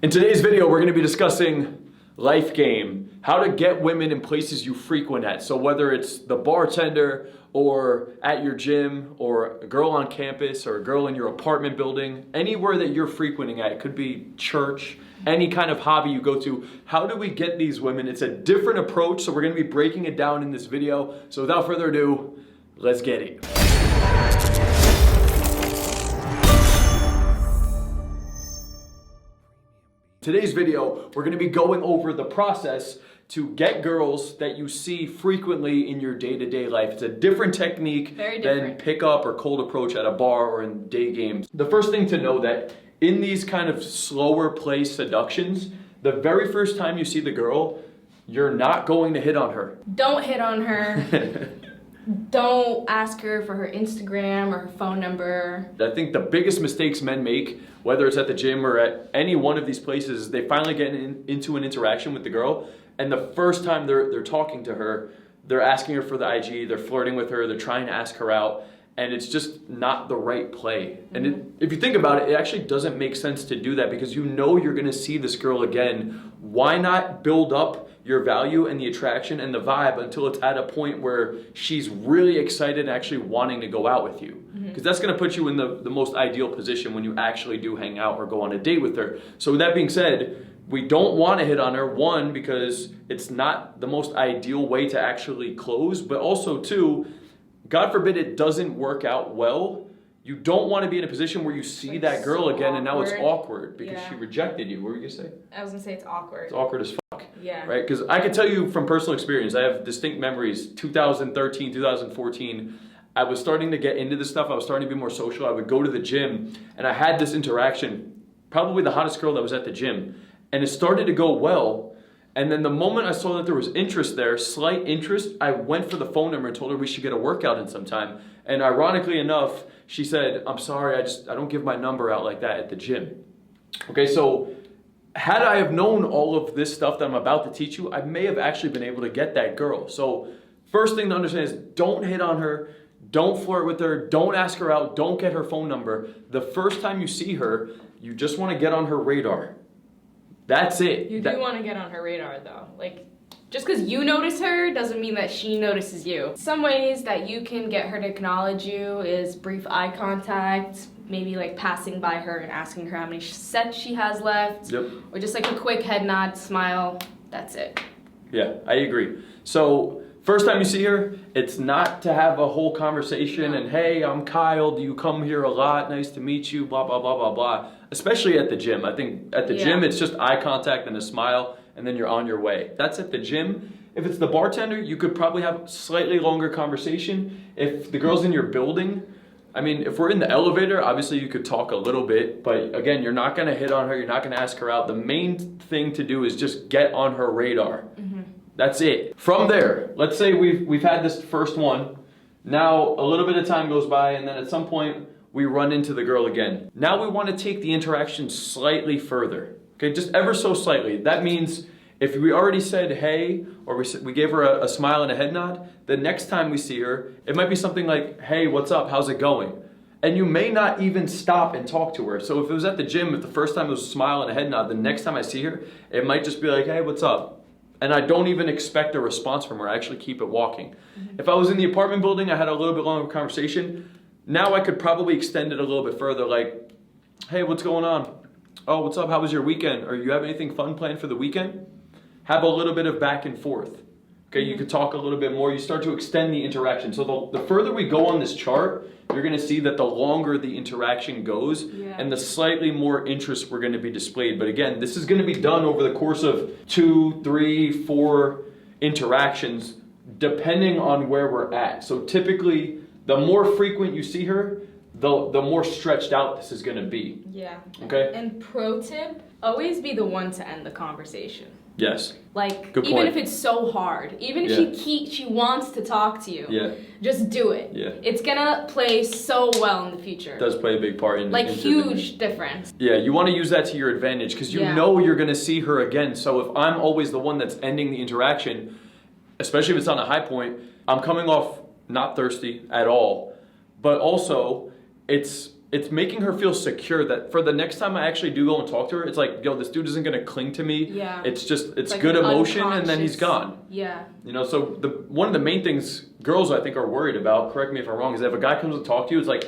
In today's video, we're going to be discussing life game, how to get women in places you frequent at. So whether it's the bartender or at your gym or a girl on campus or a girl in your apartment building, anywhere that you're frequenting at, it could be church, any kind of hobby you go to. How do we get these women? It's a different approach, so we're going to be breaking it down in this video. So without further ado, let's get it. Today's video, we're going to be going over the process to get girls that you see frequently in your day-to-day life. It's a different technique than pick-up or cold approach at a bar or in day games. The first thing to know that in these kind of slower play seductions, the very first time you see the girl, you're not going to hit on her. Don't hit on her. Don't ask her for her Instagram or her phone number. I think the biggest mistakes men make, whether it's at the gym or at any one of these places, is they finally get into an interaction with the girl, and the first time they're talking to her, they're asking her for the IG, they're flirting with her, they're trying to ask her out, and it's just not the right play. And if you think about it, it actually doesn't make sense to do that because you know you're going to see this girl again. Why not build up your value and the attraction and the vibe until it's at a point where she's really excited and actually wanting to go out with you? Because that's going to put you in the most ideal position when you actually do hang out or go on a date with her. So with that being said, we don't want to hit on her, one, because it's not the most ideal way to actually close, but also two, God forbid it doesn't work out well, you don't want to be in a position where you see that girl again and now it's awkward because she rejected you. What were you going to say? I was going to say it's awkward. It's awkward as fuck. Yeah. Right? Because I can tell you from personal experience, I have distinct memories. 2013, 2014, I was starting to get into this stuff. I was starting to be more social. I would go to the gym and I had this interaction, probably the hottest girl that was at the gym. And it started to go well. And then the moment I saw that there was interest there, slight interest, I went for the phone number and told her we should get a workout in sometime. And ironically enough, she said, "I'm sorry, I don't give my number out like that at the gym." Okay, so had I have known all of this stuff that I'm about to teach you, I may have actually been able to get that girl. So first thing to understand is don't hit on her, don't flirt with her, don't ask her out, don't get her phone number. The first time you see her, you just want to get on her radar. That's it. You do want to get on her radar though. Like, just because you notice her doesn't mean that she notices you. Some ways that you can get her to acknowledge you is brief eye contact, maybe like passing by her and asking her how many sets she has left. Yep. Or just like a quick head nod, smile, that's it. Yeah, I agree. So first time you see her, it's not to have a whole conversation and, "Hey, I'm Kyle, do you come here a lot? Nice to meet you, blah, blah, blah, blah, blah." Especially at the gym. I think at the gym, it's just eye contact and a smile, and then you're on your way. That's at the gym. If it's the bartender, you could probably have slightly longer conversation. If the girl's in your building, I mean, if we're in the elevator, obviously you could talk a little bit, but again, you're not gonna hit on her, you're not gonna ask her out. The main thing to do is just get on her radar. That's it. From there, let's say we've had this first one. Now a little bit of time goes by, and then at some point we run into the girl again. Now we want to take the interaction slightly further. Okay, just ever so slightly. That means if we already said hey, or we gave her a smile and a head nod, the next time we see her, it might be something like, "Hey, what's up? How's it going?" And you may not even stop and talk to her. So if it was at the gym, if the first time it was a smile and a head nod, the next time I see her, it might just be like, "Hey, what's up?" And I don't even expect a response from her. I actually keep it walking. If I was in the apartment building, I had a little bit longer conversation. Now I could probably extend it a little bit further, like, "Hey, what's going on? Oh, what's up? How was your weekend? Or you have anything fun planned for the weekend?" Have a little bit of back and forth. Okay, you could talk a little bit more. You start to extend the interaction. So the further we go on this chart, you're going to see that the longer the interaction goes and the slightly more interest we're going to be displayed. But again, this is going to be done over the course of 2, 3, 4 interactions, depending on where we're at. So typically, the more frequent you see her, the more stretched out this is going to be. Yeah. Okay? And pro tip, always be the one to end the conversation. Yes. Like, Good even point. if it's so hard, even if she wants to talk to you, just do it. Yeah. It's gonna play so well in the future. It does play a big part in like huge difference. Yeah, you want to use that to your advantage because you know you're going to see her again. So if I'm always the one that's ending the interaction, especially if it's on a high point, I'm coming off not thirsty at all, but also it's it's making her feel secure that for the next time I actually do go and talk to her, it's like, yo, this dude isn't gonna cling to me. Yeah. It's just, it's like good emotion and then he's unconscious- gone. Yeah. You know, so one of the main things girls I think are worried about, correct me if I'm wrong, is that if a guy comes to talk to you, it's like,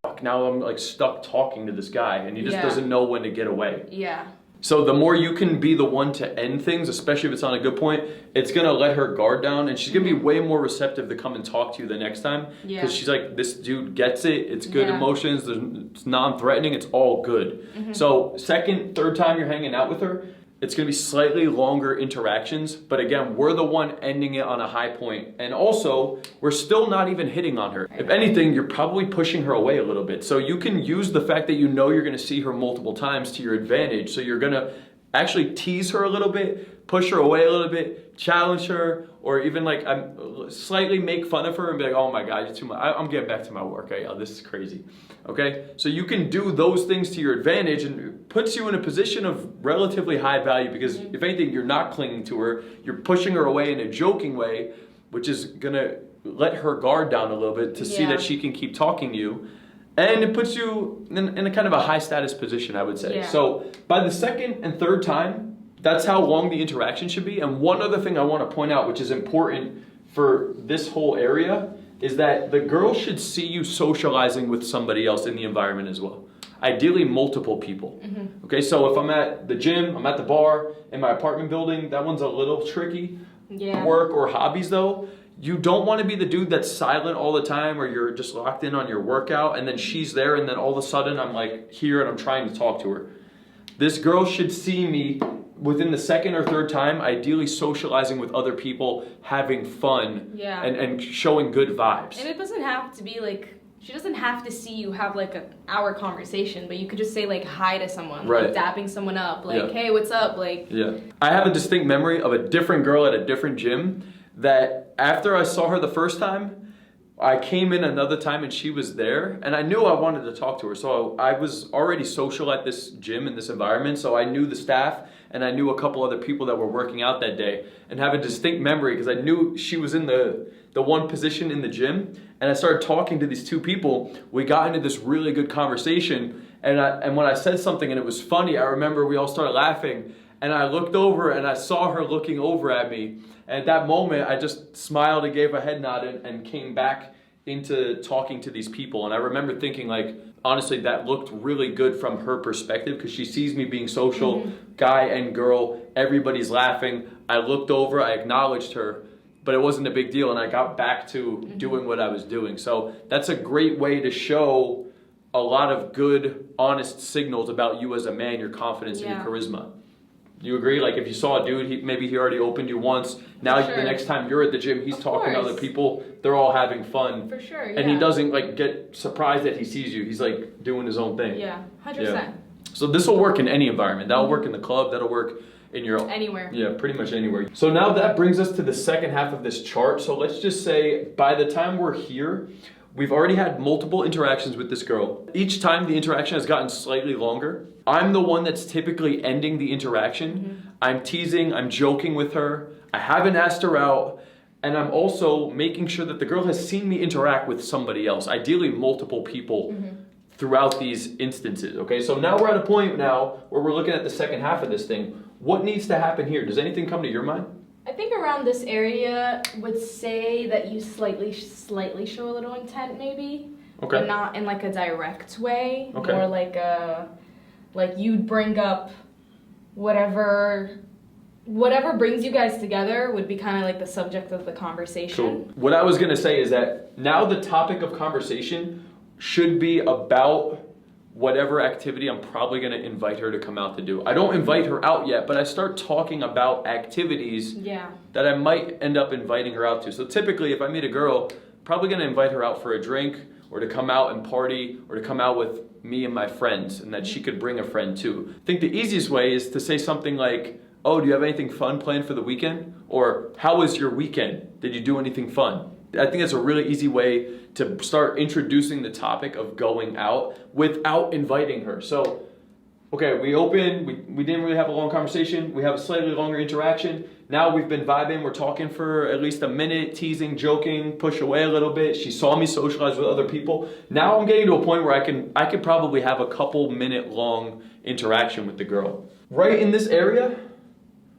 fuck, now I'm like stuck talking to this guy and he just doesn't know when to get away. Yeah. So the more you can be the one to end things, especially if it's on a good point, it's gonna let her guard down and she's gonna be way more receptive to come and talk to you the next time. Because she's like, this dude gets it, it's good emotions, it's non-threatening, it's all good. So second, third time you're hanging out with her, it's gonna be slightly longer interactions, but again, we're the one ending it on a high point. And also, we're still not even hitting on her. If anything, you're probably pushing her away a little bit. So you can use the fact that you know you're gonna see her multiple times to your advantage. So you're gonna actually tease her a little bit, push her away a little bit, challenge her, or even like slightly make fun of her and be like, oh my God, you're too much. I'm getting back to my work. This is crazy. Okay, so you can do those things to your advantage and it puts you in a position of relatively high value because if anything, you're not clinging to her, you're pushing her away in a joking way, which is gonna let her guard down a little bit to see that she can keep talking to you. And it puts you in a kind of a high status position, I would say. Yeah. So by the second and third time, that's how long the interaction should be. And one other thing I want to point out, which is important for this whole area, is that the girl should see you socializing with somebody else in the environment as well. Ideally, multiple people. Okay, so if I'm at the gym, I'm at the bar, in my apartment building, that one's a little tricky. Work or hobbies though, you don't want to be the dude that's silent all the time or you're just locked in on your workout and then she's there and then all of a sudden I'm like here and I'm trying to talk to her. This girl should see me within the second or third time, ideally socializing with other people, having fun and showing good vibes. And it doesn't have to be like, she doesn't have to see you have like an hour conversation, but you could just say like hi to someone, like dapping someone up, like hey, what's up, like. I have a distinct memory of a different girl at a different gym that after I saw her the first time, I came in another time and she was there and I knew I wanted to talk to her. So I was already social at this gym in this environment. So I knew the staff and I knew a couple other people that were working out that day and have a distinct memory because I knew she was in the one position in the gym and I started talking to these two people. We got into this really good conversation and when I said something and it was funny, I remember we all started laughing and I looked over and I saw her looking over at me. And at that moment, I just smiled and gave a head nod and came back into talking to these people. And I remember thinking like, honestly, that looked really good from her perspective because she sees me being social, guy and girl, everybody's laughing. I looked over, I acknowledged her, but it wasn't a big deal. And I got back to doing what I was doing. So that's a great way to show a lot of good, honest signals about you as a man, your confidence and your charisma. You agree? Like if you saw a dude, maybe he already opened you once. Now the next time you're at the gym, he's talking to other people. They're all having fun. For sure, And he doesn't like get surprised that he sees you. He's like doing his own thing. Yeah, 100%. So this will work in any environment. That'll work in the club. That'll work in your... Anywhere. Yeah, pretty much anywhere. So now that brings us to the second half of this chart. So let's just say by the time we're here, we've already had multiple interactions with this girl. Each time the interaction has gotten slightly longer. I'm the one that's typically ending the interaction. I'm teasing, I'm joking with her. I haven't asked her out. And I'm also making sure that the girl has seen me interact with somebody else, ideally multiple people throughout these instances. Okay, so now we're at a point now where we're looking at the second half of this thing. What needs to happen here? Does anything come to your mind? I think around this area would say that you slightly show a little intent maybe. Okay. But not in like a direct way. Okay. More like you'd bring up whatever brings you guys together would be kind of like the subject of the conversation. Cool. What I was gonna say is that now the topic of conversation should be about whatever activity I'm probably gonna invite her to come out to do. I don't invite her out yet, but I start talking about activities that I might end up inviting her out to. So typically if I meet a girl, probably gonna invite her out for a drink or to come out and party or to come out with me and my friends and that she could bring a friend too. I think the easiest way is to say something like, oh, do you have anything fun planned for the weekend? Or how was your weekend? Did you do anything fun? I think that's a really easy way to start introducing the topic of going out without inviting her. So Okay, we opened, we didn't really have a long conversation. We have a slightly longer interaction. Now we've been vibing, we're talking for at least a minute, teasing, joking, push away a little bit. She saw me socialize with other people. Now I'm getting to a point where I could probably have a couple minute long interaction with the girl. Right in this area,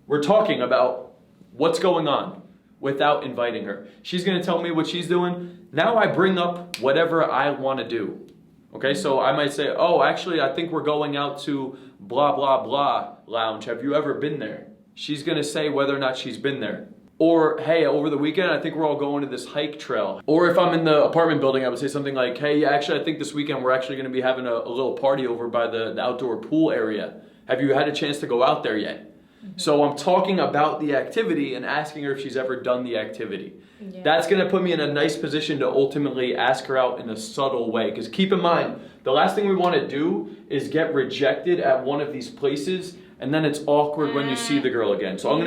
we're talking about what's going on without inviting her. She's gonna tell me what she's doing. Now I bring up whatever I wanna do. Okay, so I might say, oh, actually, I think we're going out to blah, blah, blah lounge. Have you ever been there? She's gonna say whether or not she's been there. Or, hey, over the weekend, I think we're all going to this hike trail. Or if I'm in the apartment building, I would say something like, hey, yeah, actually, I think this weekend we're actually gonna be having a little party over by the outdoor pool area. Have you had a chance to go out there yet? So I'm talking about the activity and asking her if she's ever done the activity. Yeah. That's gonna put me in a nice position to ultimately ask her out in a subtle way. Because keep in mind, the last thing we wanna do is get rejected at one of these places and then it's awkward when you see the girl again. So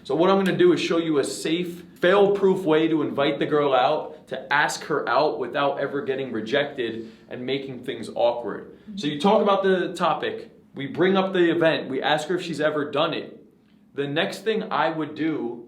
so what I'm gonna do is show you a safe, fail-proof way to invite the girl out, to ask her out without ever getting rejected and making things awkward. So you talk about the topic, we bring up the event, we ask her if she's ever done it. The next thing I would do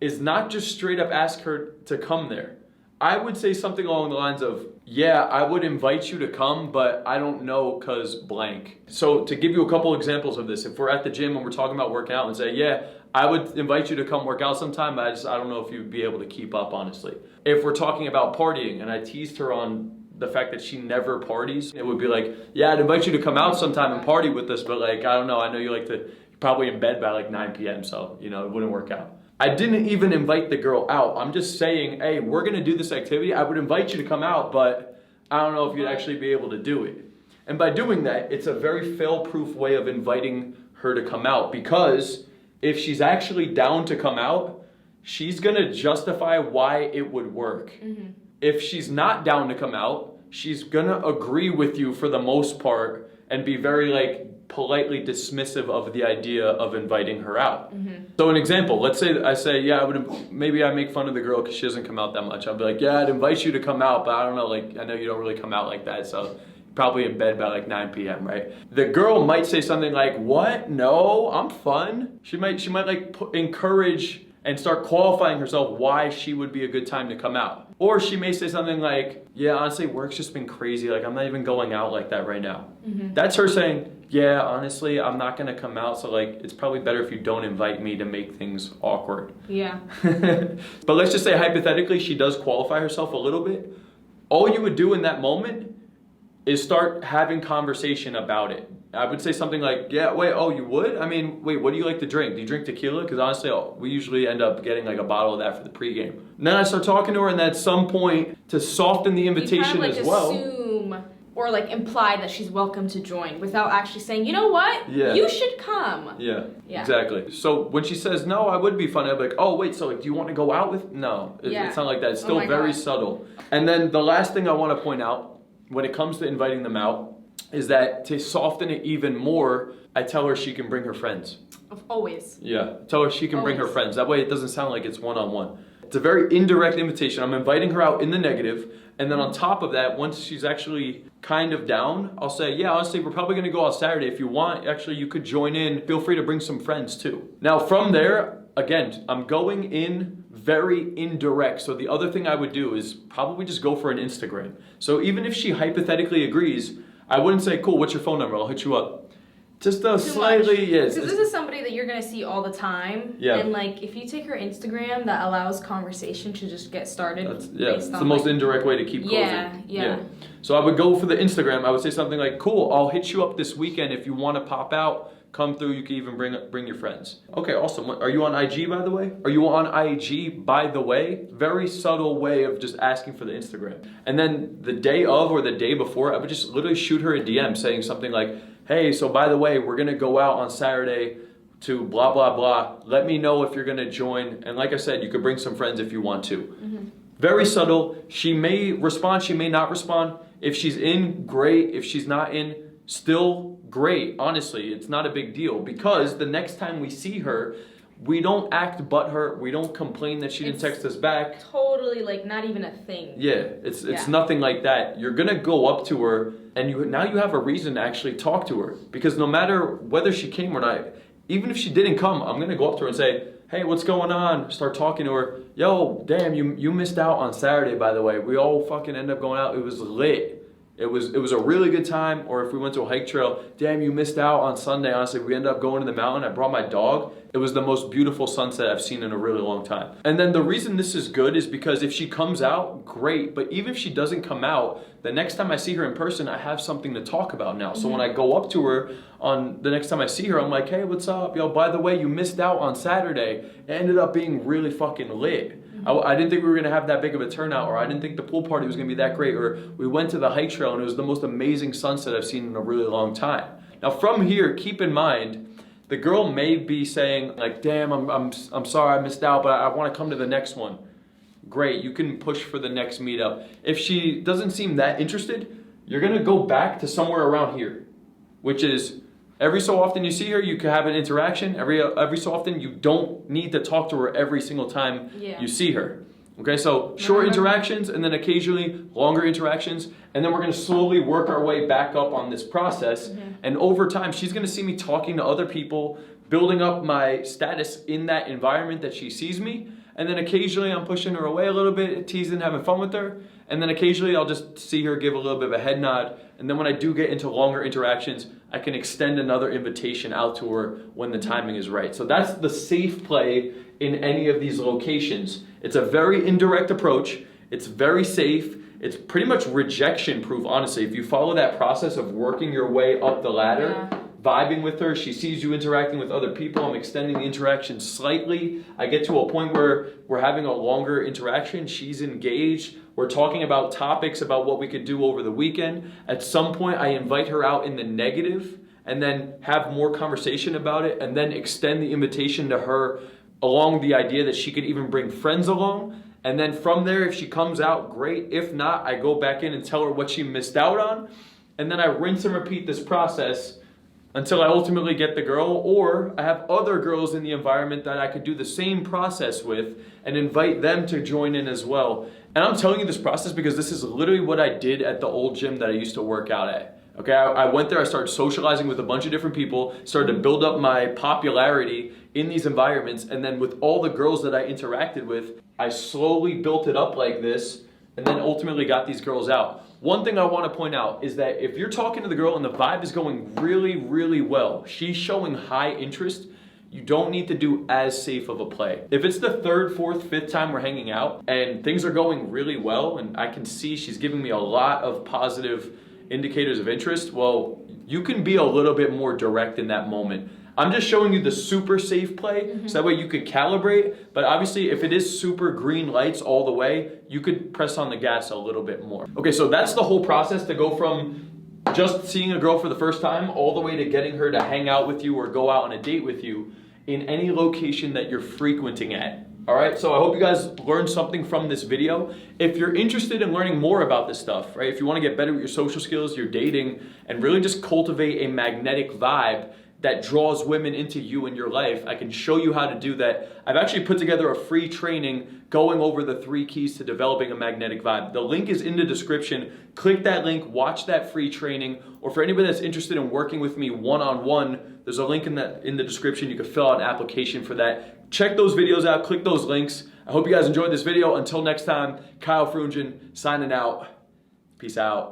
is not just straight up ask her to come there. I would say something along the lines of, yeah, I would invite you to come, but I don't know cause blank. So to give you a couple examples of this, if we're at the gym and we're talking about working out and say, yeah, I would invite you to come work out sometime, I don't know if you'd be able to keep up, honestly. If we're talking about partying and I teased her on the fact that she never parties, it would be like, yeah, I'd invite you to come out sometime and party with us, but like, I don't know, I know you like to, probably in bed by like 9 p.m. so, it wouldn't work out. I didn't even invite the girl out. I'm just saying, hey, we're gonna do this activity. I would invite you to come out, but I don't know if you'd actually be able to do it. And by doing that, it's a very fail-proof way of inviting her to come out, because if she's actually down to come out, she's gonna justify why it would work. If she's not down to come out, she's gonna agree with you for the most part and be very like politely dismissive of the idea of inviting her out. So an example, let's say I say, yeah, maybe I make fun of the girl because she doesn't come out that much. I'll be like, yeah, I'd invite you to come out, but I don't know, like, I know you don't really come out like that, so probably in bed by like 9 p.m., right? The girl might say something like, what? No, I'm fun. She might like encourage and start qualifying herself why she would be a good time to come out. Or she may say something like, yeah, honestly, work's just been crazy. Like, I'm not even going out like that right now. That's her saying, yeah, honestly, I'm not gonna come out. So like, it's probably better if you don't invite me to make things awkward. Yeah. But let's just say hypothetically, she does qualify herself a little bit. All you would do in that moment is start having conversation about it. I would say something like, yeah, wait, oh, you would? I mean, wait, what do you like to drink? Do you drink tequila? Because honestly, we usually end up getting like a bottle of that for the pregame. And then I start talking to her, and then at some point, to soften the invitation you kind of like as well. Assume or like imply that she's welcome to join without actually saying, you know what? Yeah. You should come. Yeah, exactly. So when she says, no, I would be fun, I'd be like, oh, wait, so like, do you want to go out with? No, it's not like that. It's still very subtle. And then the last thing I want to point out when it comes to inviting them out is that to soften it even more, I tell her she can bring her friends. Always. Yeah, tell her she can bring her friends. That way it doesn't sound like it's one-on-one. It's a very indirect invitation. I'm inviting her out in the negative, and then on top of that, once she's actually kind of down, I'll say, yeah, honestly, we're probably gonna go out Saturday. If you want, actually, you could join in. Feel free to bring some friends too. Now from there, again, I'm going in very indirect. So the other thing I would do is probably just go for an Instagram. So even if she hypothetically agrees, I wouldn't say, cool, what's your phone number? I'll hit you up. Just a slightly, yes. Because this is somebody that you're going to see all the time. Yeah. And like, if you take her Instagram, that allows conversation to just get started. It's the most indirect way to keep closing. Yeah. So I would go for the Instagram. I would say something like, cool, I'll hit you up this weekend if you want to pop out. Come through, you can even bring your friends. Okay, awesome. Are you on IG, by the way? Are you on IG, by the way? Very subtle way of just asking for the Instagram. And then the day of or the day before, I would just literally shoot her a DM saying something like, hey, so by the way, we're gonna go out on Saturday to blah, blah, blah. Let me know if you're gonna join. And like I said, you could bring some friends if you want to. Very subtle. She may respond, she may not respond. If she's in, great. If she's not in, still great. Honestly, it's not a big deal, because the next time we see her, we don't act butthurt. We don't complain that she didn't text us back. Totally, like, not even a thing. Yeah, it's nothing like that. You're gonna go up to her, and now you have a reason to actually talk to her. Because no matter whether she came or not, even if she didn't come, I'm gonna go up to her and say, hey, what's going on? Start talking to her. Yo, damn, you missed out on Saturday, by the way. We all fucking ended up going out. It was lit. It was a really good time. Or if we went to a hike trail, damn, you missed out on Sunday. Honestly, we ended up going to the mountain. I brought my dog. It was the most beautiful sunset I've seen in a really long time. And then the reason this is good is because if she comes out, great. But even if she doesn't come out, the next time I see her in person, I have something to talk about now. So when I go up to her on the next time I see her, I'm like, hey, what's up? Yo, by the way, you missed out on Saturday. It ended up being really fucking lit. I didn't think we were gonna have that big of a turnout, or I didn't think the pool party was gonna be that great, or we went to the hike trail and it was the most amazing sunset I've seen in a really long time. Now from here, keep in mind, the girl may be saying like, damn, I'm sorry I missed out, but I wanna come to the next one. Great, you can push for the next meetup. If she doesn't seem that interested, you're gonna go back to somewhere around here, which is every so often you see her, you can have an interaction. Every so often, you don't need to talk to her every single time you see her. Okay, so short interactions and then occasionally longer interactions. And then we're gonna slowly work our way back up on this process. And over time, she's gonna see me talking to other people, building up my status in that environment that she sees me. And then occasionally I'm pushing her away a little bit, teasing, having fun with her. And then occasionally I'll just see her give a little bit of a head nod. And then when I do get into longer interactions, I can extend another invitation out to her when the timing is right. So that's the safe play in any of these locations. It's a very indirect approach. It's very safe. It's pretty much rejection-proof, honestly. If you follow that process of working your way up the ladder, vibing with her, she sees you interacting with other people, I'm extending the interaction slightly. I get to a point where we're having a longer interaction, she's engaged, we're talking about topics about what we could do over the weekend. At some point, I invite her out in the negative and then have more conversation about it and then extend the invitation to her along the idea that she could even bring friends along. And then from there, if she comes out, great. If not, I go back in and tell her what she missed out on. And then I rinse and repeat this process until I ultimately get the girl, or I have other girls in the environment that I could do the same process with and invite them to join in as well. And I'm telling you this process because this is literally what I did at the old gym that I used to work out at. Okay, I went there, I started socializing with a bunch of different people, started to build up my popularity in these environments, and then with all the girls that I interacted with, I slowly built it up like this, and then ultimately got these girls out. One thing I want to point out is that if you're talking to the girl and the vibe is going really, really well, she's showing high interest, you don't need to do as safe of a play. If it's the third, fourth, fifth time we're hanging out and things are going really well and I can see she's giving me a lot of positive indicators of interest, well, you can be a little bit more direct in that moment. I'm just showing you the super safe play, so that way you could calibrate, but obviously if it is super green lights all the way, you could press on the gas a little bit more. Okay, so that's the whole process to go from just seeing a girl for the first time all the way to getting her to hang out with you or go out on a date with you in any location that you're frequenting at. All right, so I hope you guys learned something from this video. If you're interested in learning more about this stuff, right? If you want to get better with your social skills, your dating, and really just cultivate a magnetic vibe that draws women into you and your life, I can show you how to do that. I've actually put together a free training going over the 3 keys to developing a magnetic vibe. The link is in the description. Click that link, watch that free training, or for anybody that's interested in working with me one-on-one, there's a link in the description. You can fill out an application for that. Check those videos out, click those links. I hope you guys enjoyed this video. Until next time, Kyle Frungen signing out. Peace out.